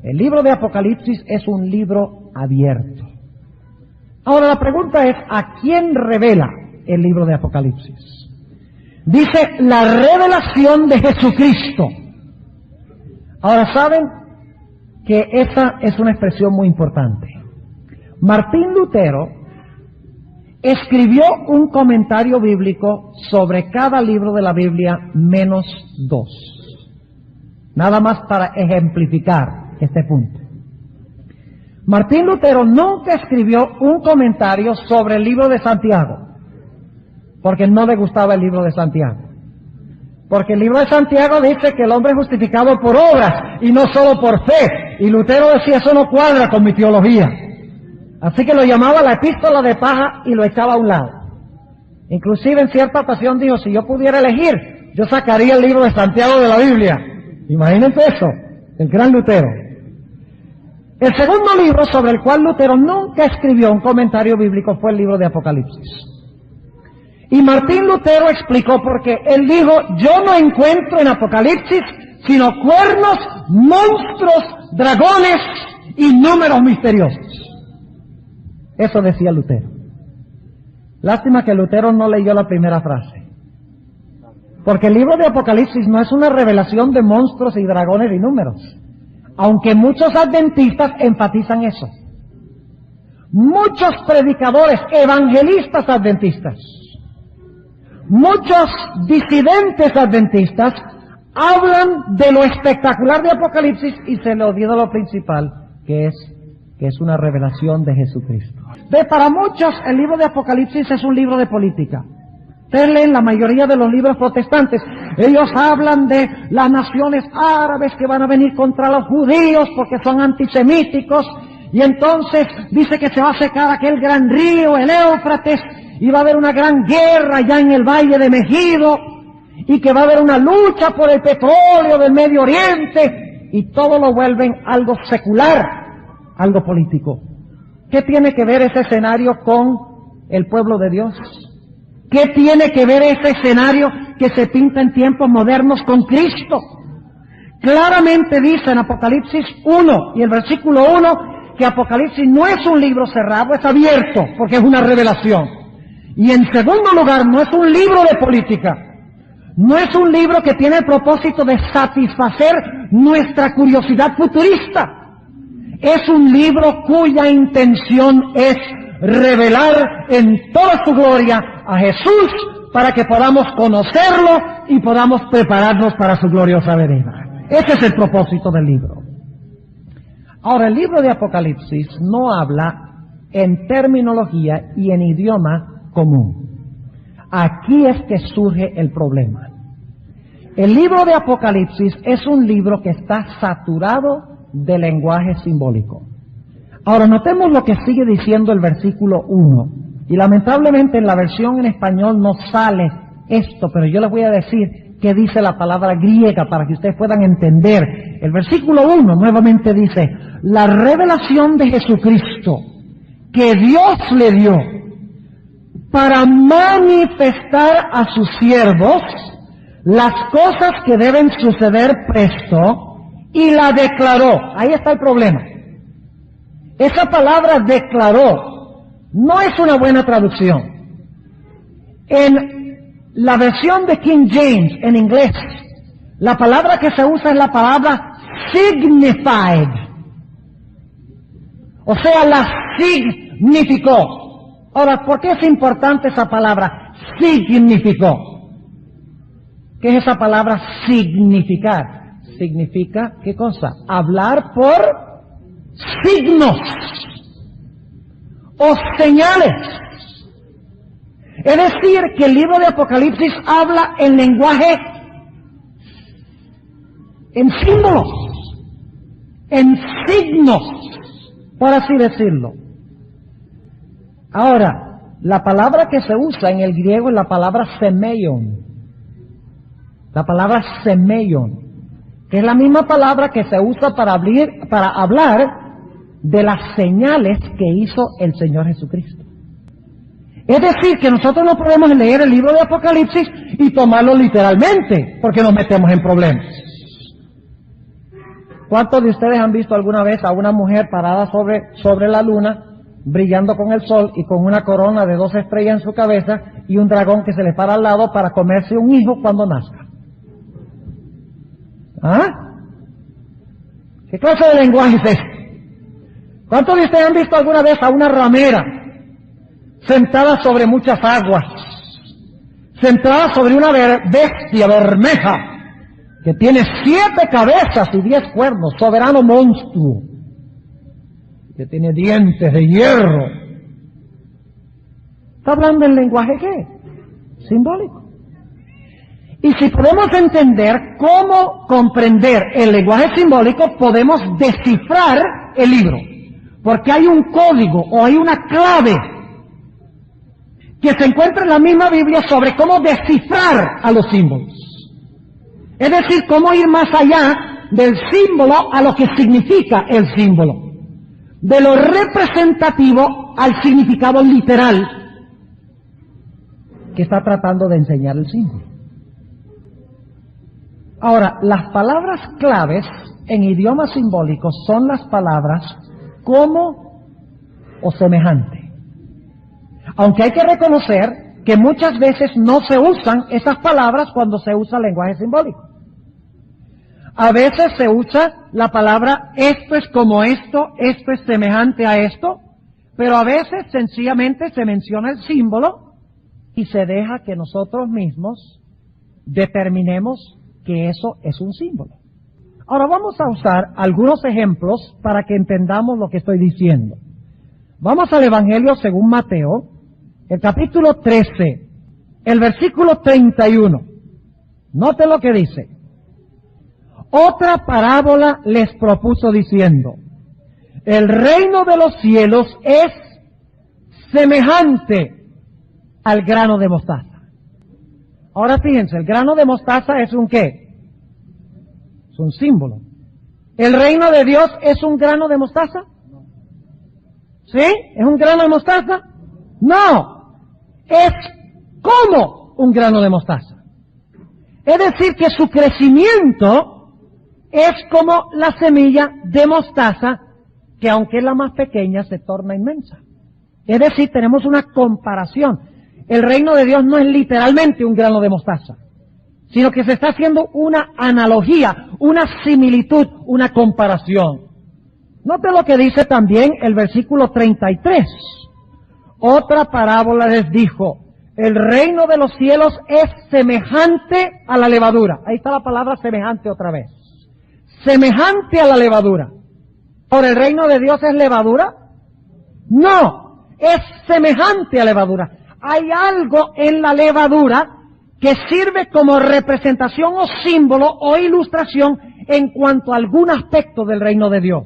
El libro de Apocalipsis es un libro abierto. Ahora la pregunta es, ¿a quién revela el libro de Apocalipsis? Dice, la revelación de Jesucristo. Ahora, ¿saben que esa es una expresión muy importante? Martín Lutero escribió un comentario bíblico sobre cada libro de la Biblia menos 2. Nada más para ejemplificar este punto. Martín Lutero nunca escribió un comentario sobre el libro de Santiago, porque no le gustaba el libro de Santiago. Porque el libro de Santiago dice que el hombre es justificado por obras y no solo por fe. Y Lutero decía, eso no cuadra con mi teología. Así que lo llamaba la epístola de paja y lo echaba a un lado. Inclusive en cierta ocasión dijo, si yo pudiera elegir, yo sacaría el libro de Santiago de la Biblia. Imagínense eso, el gran Lutero. El segundo libro sobre el cual Lutero nunca escribió un comentario bíblico fue el libro de Apocalipsis. Y Martín Lutero explicó por qué. Él dijo, yo no encuentro en Apocalipsis sino cuernos, monstruos, dragones y números misteriosos. Eso decía Lutero. Lástima que Lutero no leyó la primera frase. Porque el libro de Apocalipsis no es una revelación de monstruos y dragones y números. Aunque muchos adventistas enfatizan eso. Muchos predicadores, evangelistas adventistas, muchos disidentes adventistas hablan de lo espectacular de Apocalipsis y se le olvida lo principal, que es una revelación de Jesucristo. Para muchos el libro de Apocalipsis es un libro de política. Ustedes leen la mayoría de los libros protestantes. Ellos hablan de las naciones árabes que van a venir contra los judíos porque son antisemíticos. Y entonces dice que se va a secar aquel gran río, el Éufrates, y va a haber una gran guerra allá en el valle de Megido, y que va a haber una lucha por el petróleo del Medio Oriente, y todo lo vuelven algo secular, algo político. ¿Qué tiene que ver ese escenario con el pueblo de Dios? ¿Qué tiene que ver ese escenario que se pinta en tiempos modernos con Cristo? Claramente dice en Apocalipsis 1 y el versículo 1 que Apocalipsis no es un libro cerrado, es abierto, porque es una revelación. Y en segundo lugar, no es un libro de política. No es un libro que tiene el propósito de satisfacer nuestra curiosidad futurista. Es un libro cuya intención es revelar en toda su gloria a Jesús para que podamos conocerlo y podamos prepararnos para su gloriosa venida. Ese es el propósito del libro. Ahora, el libro de Apocalipsis no habla en terminología y en idioma común. Aquí es que surge el problema. El libro de Apocalipsis es un libro que está saturado de lenguaje simbólico. Ahora, notemos lo que sigue diciendo el versículo 1. Y lamentablemente en la versión en español no sale esto, pero yo les voy a decir qué dice la palabra griega para que ustedes puedan entender. El versículo 1 nuevamente dice, la revelación de Jesucristo que Dios le dio para manifestar a sus siervos las cosas que deben suceder presto, y la declaró. Ahí está el problema. Esa palabra declaró no es una buena traducción. En la versión de King James, en inglés, la palabra que se usa es la palabra signified. O sea, la significó. Ahora, ¿por qué es importante esa palabra significó? ¿Qué es esa palabra significar? Significa, ¿qué cosa? Hablar por signos o señales. Es decir, que el libro de Apocalipsis habla en lenguaje, en símbolos, en signos, por así decirlo. Ahora, la palabra que se usa en el griego es la palabra semeion. La palabra semeion, que es la misma palabra que se usa para hablar de las señales que hizo el Señor Jesucristo. Es decir, que nosotros no podemos leer el libro de Apocalipsis y tomarlo literalmente, porque nos metemos en problemas. ¿Cuántos de ustedes han visto alguna vez a una mujer parada sobre la luna, brillando con el sol y con una corona de 2 estrellas en su cabeza y un dragón que se le para al lado para comerse un hijo cuando nazca? ¿Ah? ¿Qué clase de lenguaje es este? ¿Cuántos de ustedes han visto alguna vez a una ramera sentada sobre muchas aguas, sentada sobre una bestia bermeja que tiene 7 cabezas y 10 cuernos, soberano monstruo, que tiene dientes de hierro? ¿Está hablando en lenguaje qué? Simbólico. Y si podemos entender cómo comprender el lenguaje simbólico, podemos descifrar el libro. Porque hay un código o hay una clave que se encuentra en la misma Biblia sobre cómo descifrar a los símbolos. Es decir, cómo ir más allá del símbolo a lo que significa el símbolo. De lo representativo al significado literal que está tratando de enseñar el símbolo. Ahora, las palabras claves en idioma simbólico son las palabras como o semejante. Aunque hay que reconocer que muchas veces no se usan esas palabras cuando se usa lenguaje simbólico. A veces se usa la palabra esto es como esto es semejante a esto, pero a veces sencillamente se menciona el símbolo y se deja que nosotros mismos determinemos que eso es un símbolo. Ahora vamos a usar algunos ejemplos para que entendamos lo que estoy diciendo. Vamos al Evangelio según Mateo, el capítulo 13, el versículo 31. Note lo que dice. Otra parábola les propuso diciendo, el reino de los cielos es semejante al grano de mostaza. Ahora fíjense, el grano de mostaza es un ¿qué? Es un símbolo. ¿El reino de Dios es un grano de mostaza? ¿Sí? ¿Es un grano de mostaza? No. Es como un grano de mostaza. Es decir, que su crecimiento es como la semilla de mostaza, que aunque es la más pequeña, se torna inmensa. Es decir, tenemos una comparación. El reino de Dios no es literalmente un grano de mostaza, sino que se está haciendo una analogía, una similitud, una comparación. Note lo que dice también el versículo 33. Otra parábola les dijo, el reino de los cielos es semejante a la levadura. Ahí está la palabra semejante otra vez. Semejante a la levadura. ¿Ahora el reino de Dios es levadura? No, es semejante a levadura. Hay algo en la levadura que sirve como representación o símbolo o ilustración en cuanto a algún aspecto del reino de Dios.